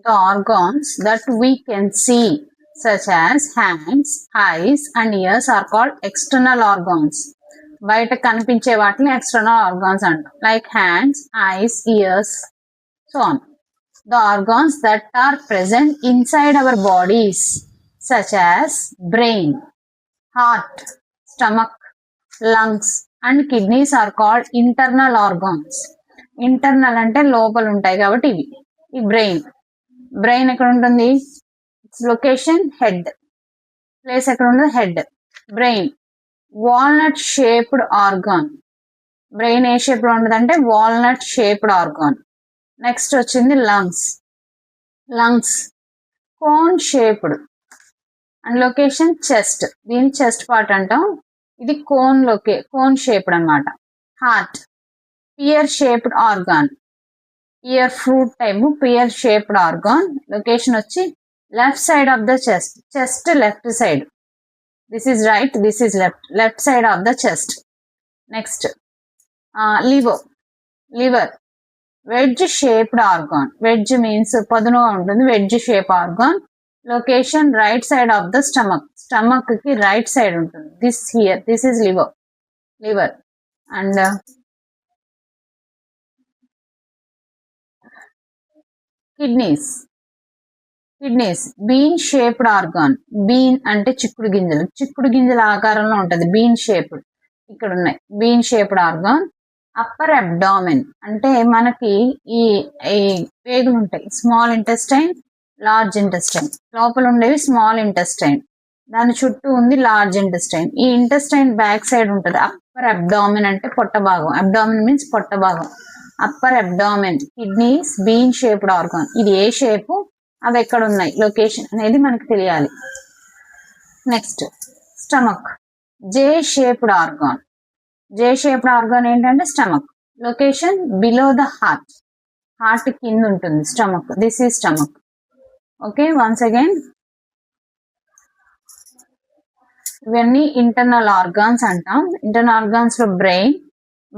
The organs that we can see, such as hands, eyes and ears, are called external organs. బయట కనిపించే వాటిని external organs అంటాం, like hands, eyes, ears, so on. The organs that are present inside our bodies, such as brain, heart, stomach, lungs and kidneys, are called internal organs. Internal అంటే లోపల ఉంటాయి కాబట్టి ఇవి. ఈ బ్రెయిన్ ఎక్కడ ఉంటుంది? ఇట్స్ లొకేషన్ హెడ్, ప్లేస్ ఎక్కడ ఉంటుంది? Head. Brain walnut shaped organ. Brain ఏ షేప్ లో ఉంటుంది అంటే వాల్నట్ షేప్డ్ ఆర్గాన్. నెక్స్ట్ వచ్చింది lungs cone shaped and location chest. దీని చెస్ట్ పార్ట్ అంటాం, ఇది కోన్ షేప్డ్ అన్నమాట. Heart pear shaped organ, pear fruit type pear shaped organ. Location వచ్చి left side of the chest left side. This is right, this is left side of the chest. Next liver wedge shaped organ. Wedge means పదునుగా ఉంటుంది, wedge shape organ. Location right side of the stomach కి right side ఉంటుంది. This is liver. And kidneys bean shaped organ. Bean అంటే చిక్కుడు గింజల ఆకారంలో ఉంటుంది, bean shaped. ఇక్కడ ఉన్నాయి bean shaped organ. Upper abdomen అంటే మనకి ఈ పేగులు ఉంటాయి, స్మాల్ ఇంటెస్టైన్, లార్జ్ ఇంటెస్టైన్. లోపల ఉండేవి స్మాల్ ఇంటెస్టైన్, దాని చుట్టూ ఉంది లార్జ్ ఇంటెస్టైన్. ఈ ఇంటెస్టైన్ బ్యాక్ సైడ్ ఉంటుంది. అప్పర్ అబ్డామిన్ అంటే పొట్ట భాగం. అబ్డామిన్ మీన్స్ పొట్ట భాగం. Upper abdomen. Kidneys bean shaped organ. ఇది ఏ షేపు, అవి ఎక్కడ ఉన్నాయి, లొకేషన్ అనేది మనకు తెలియాలి. Next stomach J shaped organ. J shaped organ ఏంటంటే stomach. Location below the heart కింద ఉంటుంది stomach. This is stomach. Okay, once again ఇవన్నీ ఇంటర్నల్ ఆర్గాన్స్ అంటాం. ఇంటర్నల్ ఆర్గాన్స్ లో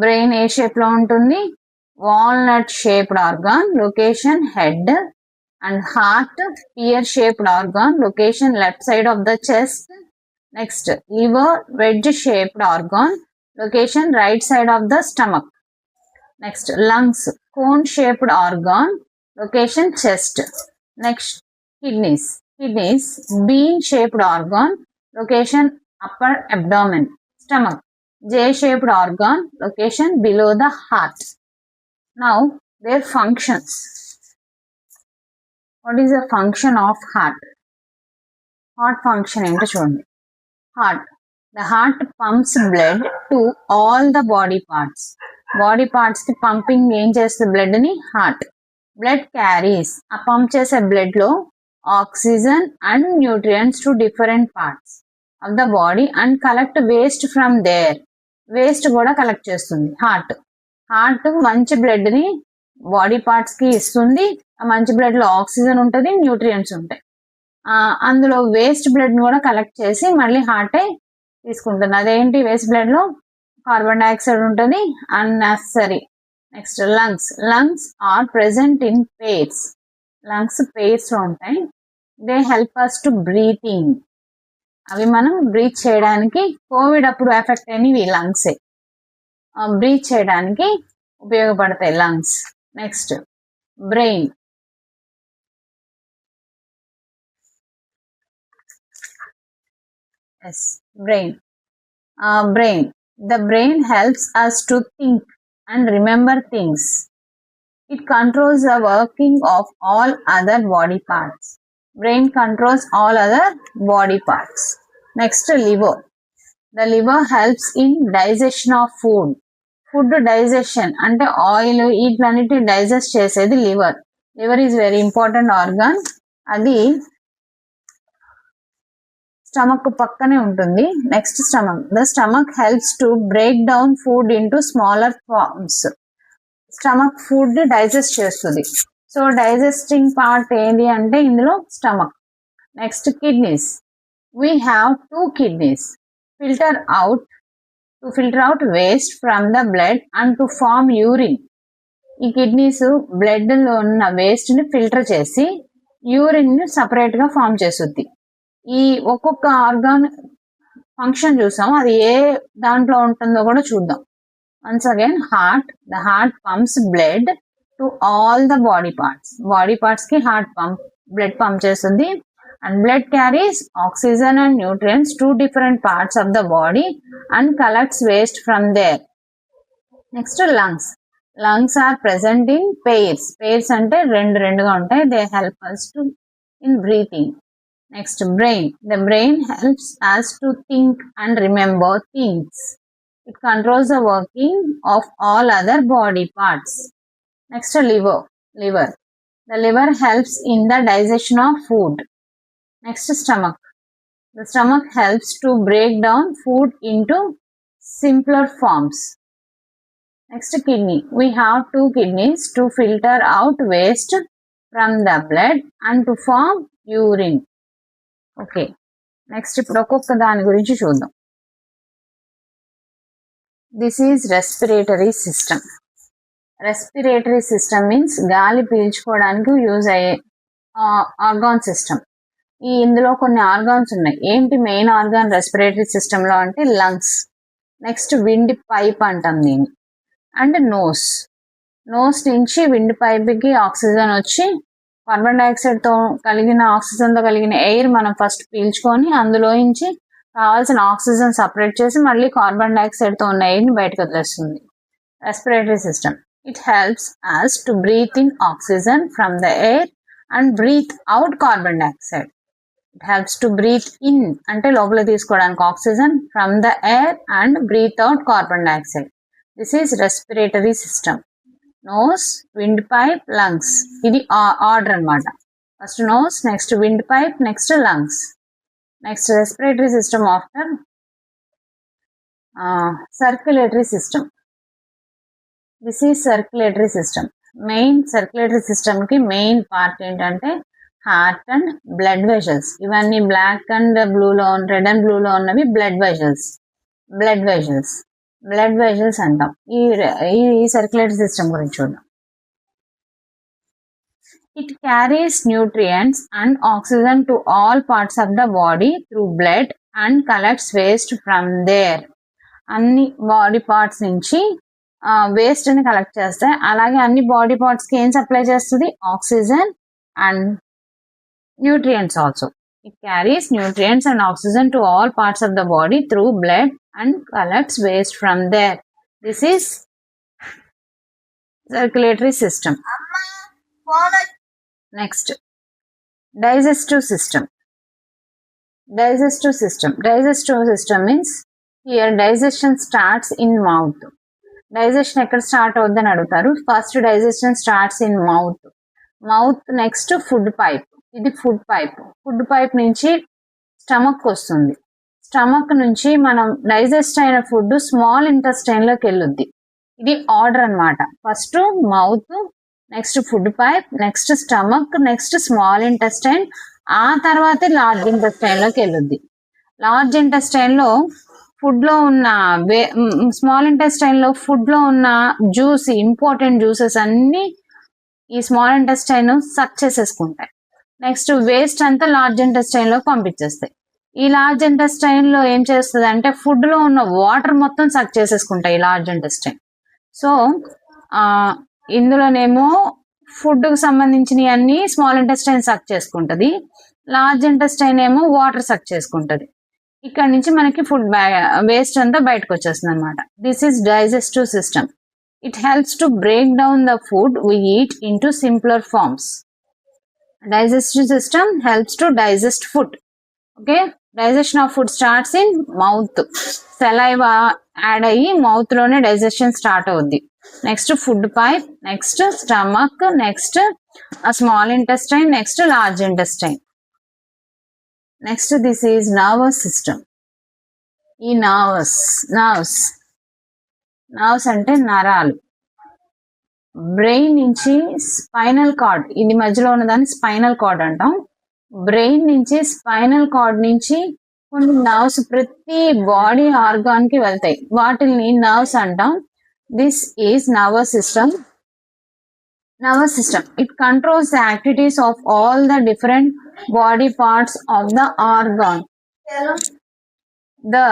బ్రెయిన్ ఏ షేప్ లో ఉంటుంది? Walnut shaped organ. Location head. And heart pear shaped organ. Location left side of the chest. Next liver wedge shaped organ. Location right side of the stomach. Next lungs cone shaped organ. Location chest. Next kidneys bean shaped organ. Location upper abdomen. Stomach J shaped organ. Location below the heart. Now their functions. What is the function of heart? Heart function ఏంటో చూడండి. The heart pumps blood to all the body parts. Body parts కి pumping ఏం చేస్తుంది blood ని? Heart. Blood carries, ఆ pump చేసే blood లో oxygen and nutrients to different parts of the body and collect waste from there. Waste కూడా collect చేస్తుంది heart. మంచి బ్లడ్ ని బాడీ పార్ట్స్ కి ఇస్తుంది. ఆ మంచి బ్లడ్ లో ఆక్సిజన్ ఉంటుంది, న్యూట్రియంట్స్ ఉంటాయి. అందులో వేస్ట్ బ్లడ్ ని కూడా కలెక్ట్ చేసి మళ్ళీ హార్టే తీసుకుంటుంది. అదేంటి? వేస్ట్ బ్లడ్ లో కార్బన్ డైఆక్సైడ్ ఉంటుంది, unnecessary. Next lungs are present in pairs. Lungs pairs లో ఉంటాయి. They help us to breathing. అవి మనం బ్రీత్ చేయడానికి, కోవిడ్ అప్పుడు ఎఫెక్ట్ అయినవి లంగ్సే, బ్రీత్ చేయడానికి ఉపయోగపడతాయి lungs. Next brain. The brain helps us to think and remember things. It controls the working of all other body parts. Brain controls all other body parts. Next, liver. The liver helps in digestion of food. Food digestion అంటే oil వీటిలన్నిటిని digest చేసేది liver. Liver is very important organ. అది stomach పక్కనే ఉంటుంది. Next the stomach helps to break down food into smaller forms. Stomach food digest చేస్తుంది. So digesting part ఏంటి అంటే ఇందులో stomach. Next kidneys. We have 2 kidneys. Filter out waste from the blood and to form urine. ఈ kidneys blood లో ఉన్న waste ని filter చేసి urine ని సపరేట్ గా ఫామ్ చేస్తుంది. ఈ ఒక్కొక్క ఆర్గాన్ ఫంక్షన్ చూసాం, అది ఏ దాంట్లో ఉంటుందో కూడా చూద్దాం. Once again heart, the heart pumps blood to all the body parts కి హార్ట్ బ్లడ్ పంప్ చేస్తుంది. And blood carries oxygen and nutrients to different parts of the body and collects waste from there. Next, lungs are present in pairs ante rendu ga untayi. They help us to in breathing. Next, the brain helps us to think and remember things. It controls the working of all other body parts. Next, liver. The liver helps in the digestion of food. Next, stomach. The stomach helps to break down food into simpler forms. Next, kidney. We have 2 kidneys to filter out waste from the blood and to form urine. Okay. Next, ఇప్పుడు ఒక్కొక్క దాని గురించి చూద్దాం. This is respiratory system. Respiratory system means గాలి పీల్చుకోవడానికి use అయ్యే organ system. ఇందులో కొన్ని organs ఉన్నాయి. ఏంటి మెయిన్ ఆర్గాన్ రెస్పిరేటరీ సిస్టమ్ లో అంటే లంగ్స్. నెక్స్ట్ విండ్ పైప్ అంటాం దీన్ని. అండ్ నోస్ నుంచి విండ్ పైప్ కి ఆక్సిజన్ వచ్చి కార్బన్ డైఆక్సైడ్ తో కలిగిన ఆక్సిజన్ తో కలిగిన ఎయిర్ మనం ఫస్ట్ పీల్చుకొని అందులోంచి కావాల్సిన ఆక్సిజన్ సపరేట్ చేసి మళ్ళీ కార్బన్ డైఆక్సైడ్ తో ఉన్న ఎయిర్ ని బయటకు వదిలేస్తుంది. Respiratory system. It helps us to breathe in oxygen from the air and breathe out carbon dioxide. It helps to breathe in అంటే లోపల తీసుకోవడానికి oxygen from the air and breathe out carbon dioxide. This is respiratory system. Nose, windpipe, lungs. ఇది order అన్నమాట. First nose, next windpipe, next lungs. Next respiratory system after circulatory system. This is circulatory system. Main circulatory system కి main part ఏంటంటే heart and blood vessels. ఇవన్నీ black and బ్లూలో red and బ్లూలో ఉన్నవి blood vessels అంటాం. ఈ circulatory system గురించి చూద్దాం. It carries nutrients and oxygen to all parts of the body through blood and collects waste from there. అన్ని బాడీ పార్ట్స్ నుంచి వేస్ట్ ని కలెక్ట్ చేస్తాయి. అలాగే అన్ని బాడీ పార్ట్స్ కి ఏం సప్లై చేస్తుంది? Oxygen and nutrients also. It carries nutrients and oxygen to all parts of the body through blood and collects waste from there. This is circulatory system. Next, digestive system. Digestive system means here digestion starts in mouth. Digestion ఎక్కడ start అవుతుందని అడుగుతారు. First digestion starts in mouth. Next, food pipe. ఇది food pipe నుంచి stomach వస్తుంది. Stomach నుంచి మనం digest అయిన food small intestine లోకి వెళ్ళుద్ది. ఇది ఆర్డర్ అన్నమాట. First mouth, next food pipe, next stomach, next small intestine, ఆ తర్వాత లార్జ్ ఇంటెస్టైన్ లోకి వెళ్ళుద్ది. లార్జ్ ఇంటెస్టైన్ లో ఫుడ్ లో ఉన్న స్మాల్ ఇంటెస్టైన్ లో ఫుడ్ లో ఉన్న ఇంపార్టెంట్ జ్యూసెస్ అన్ని ఈ స్మాల్ ఇంటెస్టైన్ సక్ చేసేసుకుంటాయి. నెక్స్ట్ వేస్ట్ అంతా లార్జ్ ఇంటెస్టైన్ లో పంపించేస్తాయి. ఈ లార్జ్ ఇంటెస్టైన్ లో ఏం చేస్తుంది అంటే ఫుడ్ లో ఉన్న వాటర్ మొత్తం సక్ చేసేసుకుంటాయి ఈ లార్జ్ ఇంటెస్టైన్. సో ఇందులోనేమో ఫుడ్ కు సంబంధించినవి అన్ని స్మాల్ ఇంటెస్టైన్ సక్ చేసుకుంటది, లార్జ్ ఇంటెస్టైన్ ఏమో వాటర్ సక్ చేసుకుంటది. ఇక్కడ నుంచి మనకి ఫుడ్ వేస్ట్ అంతా బయటకు వచ్చేస్తుంది అనమాట. This is digestive system. It helps to break down the food we eat into simpler forms. Digestive system helps to digest food. Okay, digestion of food starts in mouth. Saliva add అయ్యి mouth లోనే digestion start అవుద్ది. Next food pipe, next stomach, next small intestine, next large intestine. Next this is nervous system. ఈ nerves అంటే నరాలు. Brain నుంచి spinal cord, ఇది మధ్యలో ఉన్నదాన్ని స్పైనల్ కార్డ్ అంటాం. బ్రెయిన్ నుంచి స్పైనల్ కార్డ్ నుంచి కొన్ని నర్వ్స్ ప్రతి బాడీ ఆర్గాన్ కి వెళ్తాయి, వాటిని నర్వ్స్ అంటాం. This is nervous system. nervous system, it controls the activities of all the different body parts of the organ. The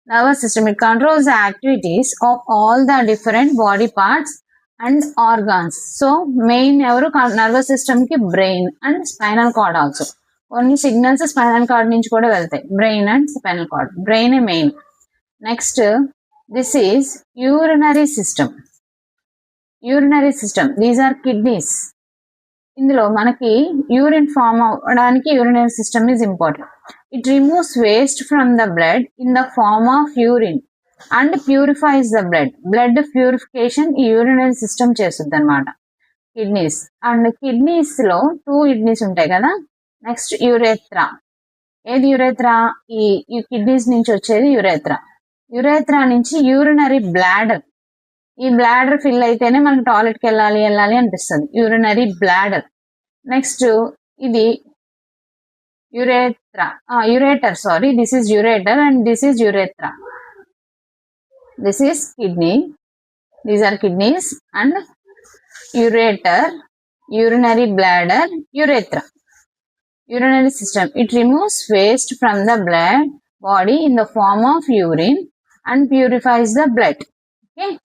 nervous system, it controls the activities of all the different body parts and organs. So main ఎవరు nervous system కి brain and spinal cord also. కొన్ని signals spinal cord నుంచి కూడా వెళ్తాయి. Brain and spinal cord. Brain main. Next this is urinary system. Urinary system, these are kidneys. ఇందులో మనకి urine form అవ్వడానికి urinary system is important. It removes waste from the blood in the form of urine and purifies the blood. Blood purification ఈ urinary system చేస్తుంది అనమాట. Kidneys and kidneys లో 2 kidneys ఉంటాయి కదా. Next urethra. ఏది urethra? ఈ kidneys నుంచి వచ్చేది యురేత్రా. యురేత్రా నుంచి యూరినరీ బ్లాడర్. ఈ బ్లాడర్ ఫిల్ అయితేనే మనకి టాయిలెట్కి వెళ్ళాలి అనిపిస్తుంది. Urinary bladder. నెక్స్ట్ ఇది ureter. Sorry, this is ureter and this is urethra. This is kidney, these are kidneys and ureter, urinary bladder, urethra. Urinary system, it removes waste from the blood body in the form of urine and purifies the blood. Okay.